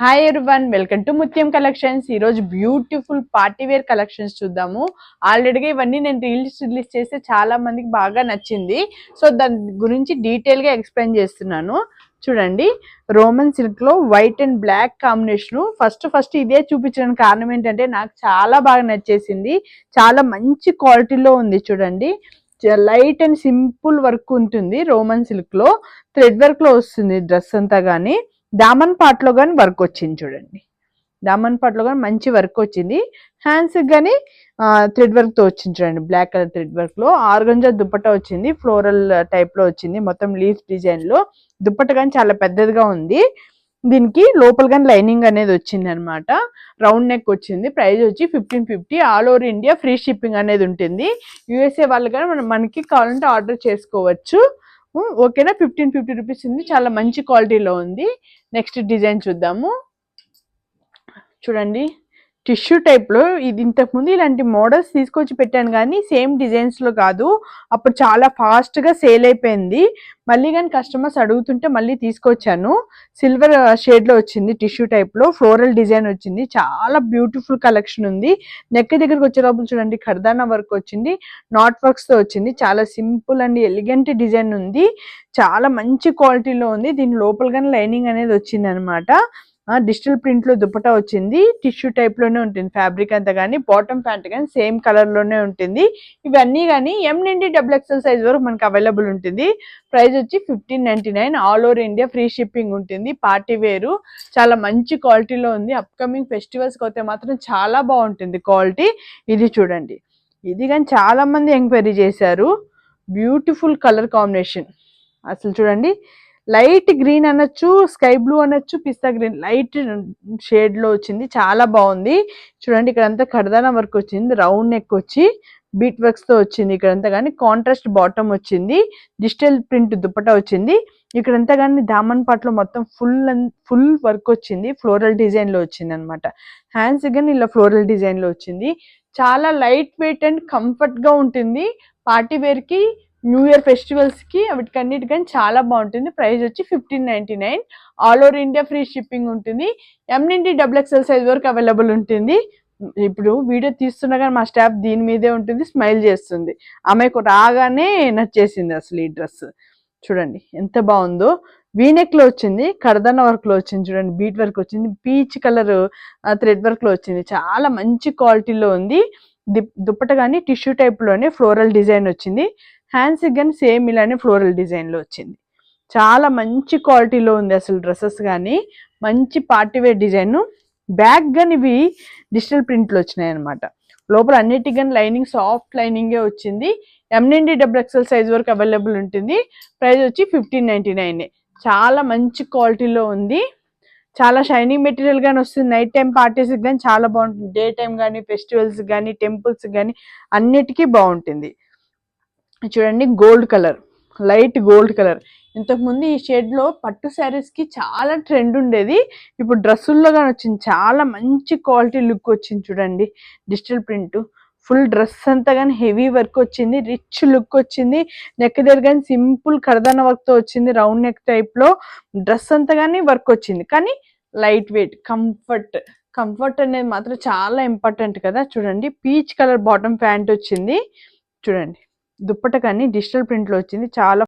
Hi everyone, welcome to ముత్యం collections. ఈరోజు beautiful party wear collections చూద్దాము. ఆల్రెడీగా ఇవన్నీ నేను రిలీజ్ చేస్తే చాలా మందికి బాగా నచ్చింది. సో దాని గురించి డీటెయిల్గా ఎక్స్ప్లెయిన్ చేస్తున్నాను. చూడండి, రోమన్ సిల్క్ లో white and black combination. First ఇదే చూపించడానికి కారణం ఏంటంటే నాకు చాలా బాగా నచ్చేసింది. చాలా మంచి క్వాలిటీలో ఉంది. చూడండి, లైట్ అండ్ సింపుల్ వర్క్ ఉంటుంది. రోమన్ సిల్క్ లో థ్రెడ్ వర్క్ లో వస్తుంది డ్రెస్ అంతా. గానీ దామన్ పార్ట్ లో కానీ వర్క్ వచ్చింది. చూడండి, దామన్ పార్ట్ లో కానీ మంచి వర్క్ వచ్చింది. హ్యాండ్స్ కానీ థ్రెడ్ వర్క్ తో వచ్చింది. చూడండి, బ్లాక్ కలర్ థ్రెడ్ వర్క్ లో ఆర్గంజా దుప్పట్టా వచ్చింది. ఫ్లోరల్ టైప్ లో వచ్చింది. మొత్తం లీఫ్ డిజైన్ లో దుప్పట్టా కానీ చాలా పెద్దదిగా ఉంది. దీనికి లోపల కానీ లైనింగ్ అనేది వచ్చింది అనమాట. రౌండ్ నెక్ వచ్చింది. ప్రైస్ వచ్చి 1550. All over India free shipping అనేది ఉంటుంది. యూఎస్ఏ వాళ్ళు కానీ మనకి కావాలంటే ఆర్డర్ చేసుకోవచ్చు. ఓకేనా, 1550 రూపీస్ ఉంది. చాలా మంచి క్వాలిటీలో ఉంది. నెక్స్ట్ డిజైన్ చూద్దాము. చూడండి, టిష్యూ టైప్లో ఇది. ఇంతకుముందు ఇలాంటి మోడల్స్ తీసుకొచ్చి పెట్టాను కానీ సేమ్ డిజైన్స్లో కాదు. అప్పుడు చాలా ఫాస్ట్గా సేల్ అయిపోయింది. మళ్ళీ కానీ కస్టమర్స్ అడుగుతుంటే మళ్ళీ తీసుకొచ్చాను. సిల్వర్ షేడ్లో వచ్చింది. టిష్యూ టైప్లో ఫ్లోరల్ డిజైన్ వచ్చింది. చాలా బ్యూటిఫుల్ కలెక్షన్ ఉంది. నెక్ దగ్గరకు వచ్చే లోపల చూడండి, ఖర్దానా వర్క్ వచ్చింది. నాట్ వర్క్స్తో వచ్చింది. చాలా సింపుల్ అండ్ ఎలిగెంట్ డిజైన్ ఉంది. చాలా మంచి క్వాలిటీలో ఉంది. దీని లోపల కానీ లైనింగ్ అనేది వచ్చింది అనమాట. డిజిటల్ ప్రింట్ లో దుపట్టా వచ్చింది. టిష్యూ టైప్ లోనే ఉంటుంది ఫ్యాబ్రిక్ అంతా. కానీ బాటమ్ ప్యాంట్ కానీ సేమ్ కలర్ లోనే ఉంటుంది. ఇవన్నీ కానీ ఎం నుండి XXL సైజ్ వరకు మనకి అవైలబుల్ ఉంటుంది. ప్రైస్ వచ్చి 1599. All over India free shipping ఉంటుంది. పార్టీ వేరు చాలా మంచి క్వాలిటీలో ఉంది. అప్కమింగ్ ఫెస్టివల్స్కి అయితే మాత్రం చాలా బాగుంటుంది క్వాలిటీ. ఇది చూడండి, ఇది కానీ చాలా మంది ఎంక్వైరీ చేశారు. Beautiful colour combination. అసలు చూడండి, లైట్ గ్రీన్ అనొచ్చు, స్కై బ్లూ అనొచ్చు, పిస్తా గ్రీన్ లైట్ షేడ్ లో వచ్చింది. చాలా బాగుంది. చూడండి, ఇక్కడంతా ఖర్దానా వర్క్ వచ్చింది. రౌండ్ నెక్ వచ్చి బీట్ వర్క్స్ తో వచ్చింది. ఇక్కడంతా కానీ కాంట్రాస్ట్ బాటమ్ వచ్చింది. డిజిటల్ ప్రింట్ దుపట్టా వచ్చింది. ఇక్కడంతా కానీ దామన్ పార్ట్ లో మొత్తం ఫుల్ వర్క్ వచ్చింది. ఫ్లోరల్ డిజైన్ లో వచ్చింది అనమాట. హ్యాండ్స్ కానీ ఇలా ఫ్లోరల్ డిజైన్ లో వచ్చింది. చాలా లైట్ వెయిట్ అండ్ కంఫర్ట్ గా ఉంటుంది. పార్టీ వేర్ కి, న్యూ ఇయర్ ఫెస్టివల్స్ కి అన్నిటికని చాలా బాగుంటుంది. ప్రైస్ వచ్చి 1599. All over India free shipping ఉంటుంది. ఎం నుండి XXL సైజ్ వరకు అవైలబుల్ ఉంటుంది. ఇప్పుడు వీడియో తీస్తున్నా కానీ మా స్టాఫ్ దీని మీదే ఉంటుంది, స్మైల్ చేస్తుంది. ఆమెకు రాగానే నచ్చేసింది అసలు ఈ డ్రెస్. చూడండి ఎంత బాగుందో. వీనెక్ లో వచ్చింది, కర్దన వర్క్ లో వచ్చింది. చూడండి, బీట్ వర్క్ వచ్చింది. పీచ్ కలర్ థ్రెడ్ వర్క్ లో వచ్చింది. చాలా మంచి క్వాలిటీలో ఉంది. దుప్పట కానీ టిష్యూ టైప్ లోనే ఫ్లోరల్ డిజైన్ వచ్చింది. హ్యాండ్స్ కానీ సేమ్ ఇలానే ఫ్లోరల్ డిజైన్ లో వచ్చింది. చాలా మంచి క్వాలిటీలో ఉంది అసలు డ్రెస్సెస్ కానీ. మంచి పార్టీ వేర్ డిజైన్. బ్యాక్ కానీ ఇవి డిజిటల్ ప్రింట్లు వచ్చినాయి అనమాట. లోపల అన్నిటికి కానీ లైనింగ్ సాఫ్ట్ లైనింగే వచ్చింది. ఎం నుండి XXL సైజ్ వరకు అవైలబుల్ ఉంటుంది. ప్రైస్ వచ్చి 1599. చాలా మంచి క్వాలిటీలో ఉంది. చాలా షైనింగ్ మెటీరియల్ గానీ వస్తుంది. నైట్ టైం పార్టీస్ కానీ చాలా బాగుంటుంది. డే టైం కానీ, ఫెస్టివల్స్ కానీ, టెంపుల్స్ కానీ అన్నిటికీ బాగుంటుంది. చూడండి, gold colour, light gold colour. ఇంతకుముందు ఈ షేడ్ లో పట్టు శారీస్ కి చాలా ట్రెండ్ ఉండేది. ఇప్పుడు డ్రెస్సుల్లో కానీ వచ్చింది. చాలా మంచి క్వాలిటీ లుక్ వచ్చింది. చూడండి, డిజిటల్ ప్రింట్ ఫుల్ డ్రెస్ అంతా కానీ హెవీ వర్క్ వచ్చింది. రిచ్ లుక్ వచ్చింది. నెక్ దగ్గర కానీ సింపుల్ కర్దానా వర్క్ తో వచ్చింది. రౌండ్ నెక్ టైప్ లో డ్రెస్ అంతా కానీ వర్క్ వచ్చింది. కానీ లైట్ వెయిట్, కంఫర్ట్ అనేది మాత్రం చాలా ఇంపార్టెంట్ కదా. చూడండి, పీచ్ కలర్ బాటమ్ ప్యాంట్ వచ్చింది. చూడండి, దుప్పట కానీ డిజిటల్ ప్రింట్ లో వచ్చింది. చాలా